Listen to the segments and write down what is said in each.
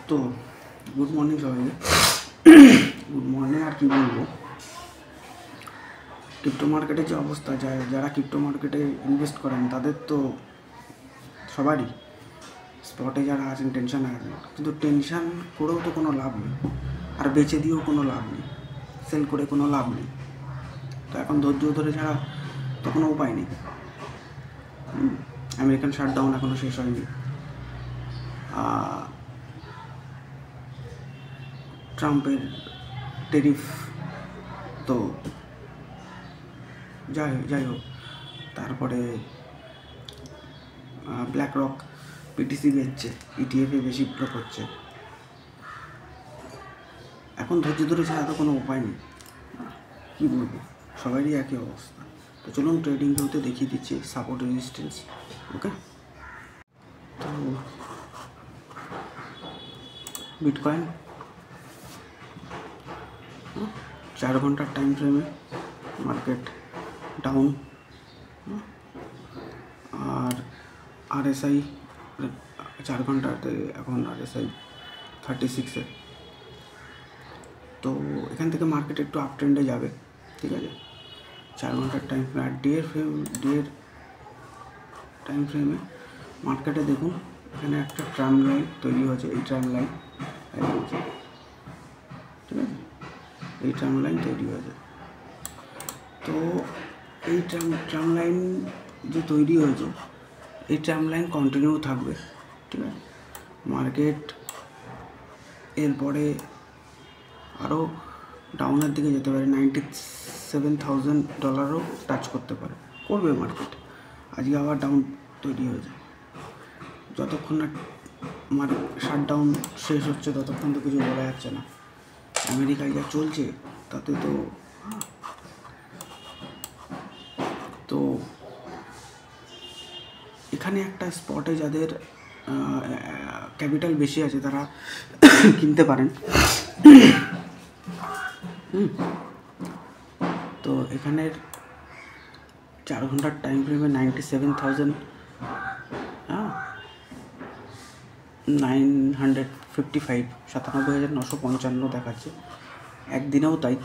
তো good morning সবাইকে। Good morning. আর কি বলবো, ক্রিপ্টো মার্কেটের যে অবস্থা, যারা ক্রিপ্টো মার্কেটে ইনভেস্ট করেন তাদের তো সবারই, স্পটে যারা আছেন টেনশানে আছেন, কিন্তু টেনশান করেও তো কোনো লাভ নেই, আর বেচে দিয়েও কোনো লাভ নেই, সেল করে কোনো লাভ নেই। তো এখন ধৈর্য ধরে ছাড়া তো কোনো উপায় নেই। আমেরিকান শাটডাউন এখনও শেষ হয়নি। ট্রাম্পের টেরিফ তো যাই হোক, তারপরে ব্ল্যাক রক পিটিসি বেচছে, ইটিএফে বেশি ব্লক হচ্ছে। এখন ধৈর্য ধরে ছাড়া তো কোনো উপায় নেই। কী বলবো, সবারই একই অবস্থা। তো চলুন ট্রেডিং ভিউতে দেখিয়ে দিচ্ছি সাপোর্ট রেজিস্ট্যান্স। ওকে, তো বিটকয়েন 4 ঘন্টার টাইম ফ্রেমে মার্কেট ডাউন, আর আরএসআই 4 ঘন্টাতে এখন আরএসআই 36-এ। তো এখান থেকে মার্কেট একটু আপ ট্রেন্ডে যাবে, ঠিক আছে। 4 ঘন্টার টাইম ফ্রেম আর ডের টাইম ফ্রেমে মার্কেটে দেখুন, এখানে একটা ট্রাম লাইন তৈরি হয়েছে। এই ট্রাম লাইন, ঠিক আছে, এই ট্রাম লাইন তৈরি হয়েছে। তো এই ট্রাম লাইন যে তৈরি হয়েছে, এই ট্রাম লাইন কন্টিনিউ থাকবে, ঠিক আছে। মার্কেট এরপরে আরও ডাউনের দিকে যেতে পারে, $97,000 টাচ করতে পারে, করবে মার্কেট। আজকে আবার ডাউন তৈরি হয়েছে। যতক্ষণ না শাটডাউন শেষ হচ্ছে ততক্ষণ তো কিছু বলা যাচ্ছে না। আমেরিকায় যা চলছে তাতে তো এখানে একটা স্পটে যাদের ক্যাপিটাল বেশি আছে তারা কিনতে পারেন। তো এখানের 4 ঘন্টার টাইম ফ্রেমে 97,955 দেখাচ্ছে। একদিনেও তাই,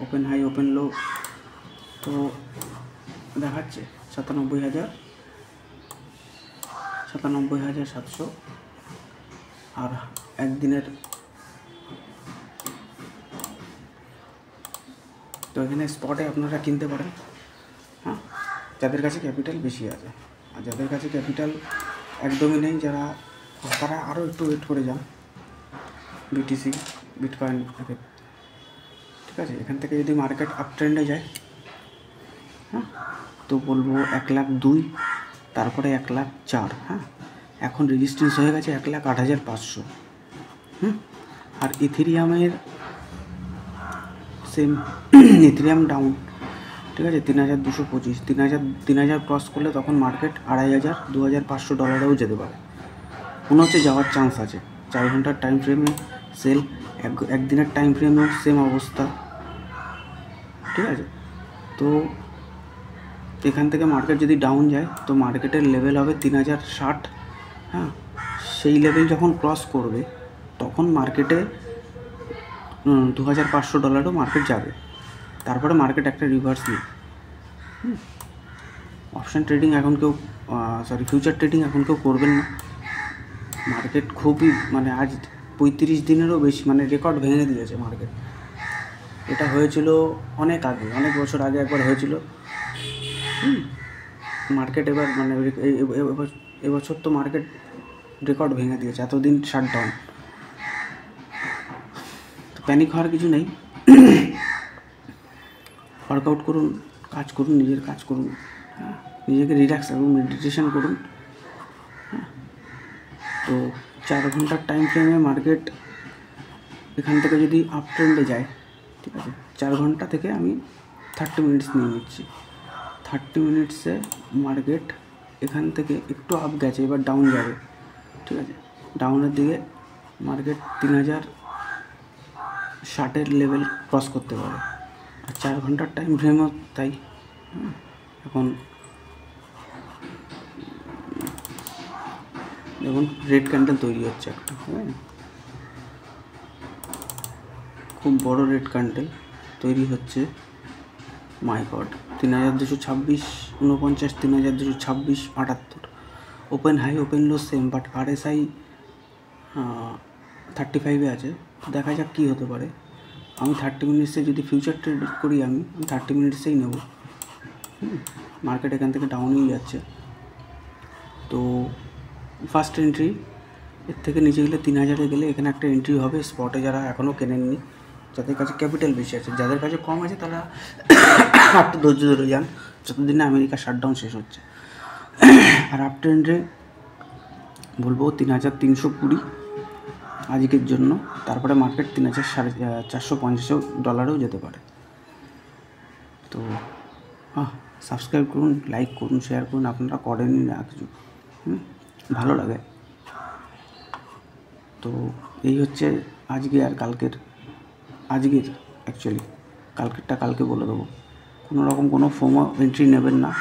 ওপেন হাই ওপেন লো তো দেখাচ্ছে 97,700, আর একদিনের। তো এখানে স্পটে আপনারা কিনতে পারেন, যাদের কাছে ক্যাপিটাল বেশি আছে। আর যাদের কাছে ক্যাপিটাল একদমই নেই, তারা আরও একটু ওয়েট করে যান বিটিসি বিটকয়েন থেকে, ঠিক আছে। এখান থেকে যদি মার্কেট আপ ট্রেন্ডে যায়, তো বলবো 1,02,000, তারপরে 1,04,000। এখন রেজিস্ট্যান্স হয়ে গেছে 1,08,500। আর ইথেরিয়ামের সেম, ইথেরিয়াম ডাউন, ঠিক আছে, 3,225। 3,000 ক্রস করলে তখন মার্কেট $2,500, $2,500 যেতে পারে, মনে হচ্ছে যাওয়ার চান্স আছে। 4 ঘন্টার টাইম ফ্রেমে সেল, একদিনের টাইম ফ্রেমেও সেম অবস্থা, ঠিক আছে। তো এখান থেকে মার্কেট যদি ডাউন যায় তো মার্কেটের লেভেল হবে 3,060। সেই লেভেল যখন ক্রস করবে তখন মার্কেটে $2,500 মার্কেট যাবে। তারপরে মার্কেট একটা রিভার্স নেয়। অপশান ট্রেডিং এখন কেউ ফিউচার ট্রেডিং এখন কেউ করবেন না। মার্কেট খুবই আজ 35 দিনেরও বেশি রেকর্ড ভেঙে দিয়েছে মার্কেট। এটা হয়েছিল অনেক আগে, অনেক বছর আগে একবার হয়েছিল। মার্কেট এবার এবছর তো মার্কেট রেকর্ড ভেঙে দিয়েছে, এতদিন শাটডাউন। তো প্যানিক হওয়ার কিছু নেই, ওয়ার্কআউট করুন, কাজ করুন, নিজের কাজ করুন, নিজেকে রিল্যাক্স এবং মেডিটেশন করুন। তো 4 ঘন্টার টাইম ফ্রেমে মার্কেট এখান থেকে যদি আপ ট্রেন্ডে যায়, ঠিক আছে। 4 ঘন্টা থেকে আমি 30 মিনিটস নিয়ে নিচ্ছি। 30 মিনিটসে মার্কেট এখান থেকে একটু আপ গেছে, এবার ডাউন যাবে, ঠিক আছে। ডাউনের দিকে মার্কেট 3,060 লেভেল ক্রস করতে পারে। আর 4 ঘন্টার টাইম ফ্রেমও তাই। এখন দেখুন রেড ক্যান্ডেল তৈরি হচ্ছে একটা, হ্যাঁ খুব বড় রেড ক্যান্ডেল তৈরি হচ্ছে। My god, 3226, 49, 3226, 78, open high open low same, but RSI 35-এ আছে। দেখা যাক কী হতে পারে। আমি 30 মিনিটসে যদি ফিউচার ট্রেড করি আমি 30 মিনিটসেই নেব। মার্কেট এখান থেকে ডাউনই যাচ্ছে, তো ফার্স্ট এন্ট্রি এর থেকে নিচে গেলে 3000-এ গেলে এখানে একটা এন্ট্রি হবে। স্পটে যারা এখনও কেনেননি, যাদের কাছে ক্যাপিটাল বেশি আছে, যাদের কাছে কম আছে তারা একটু ধৈর্য ধরে যান যতদিন না আমেরিকার শাটডাউন শেষ হচ্ছে। আর আপ ট্রেন্ডে বলবো 3320 আজকের জন্য, তারপরে মার্কেট 3450 যেতে পারে। তো সাবস্ক্রাইব করুন, লাইক করুন, শেয়ার করুন, আপনারা করেনই না কিছু, ভালো লাগে। তো এই হচ্ছে আজকে আর কালকের, আজকের অ্যাকচুয়ালি কালকেরটা কালকে বলে দেবো। কোনো রকম কোনো ফোমো এন্ট্রি নেবেন না,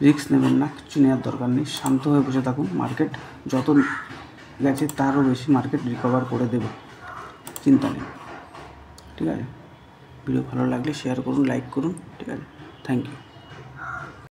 রিস্ক নেবেন না, কিছু নেওয়ার দরকার নেই। শান্ত হয়ে বসে থাকুন, মার্কেট যত গেছে তারও বেশি মার্কেট রিকভার করে দেবে, চিন্তা নেই। ঠিক আছে, ভিডিও ভালো লাগলে শেয়ার করুন, লাইক করুন, ঠিক আছে, থ্যাংক ইউ।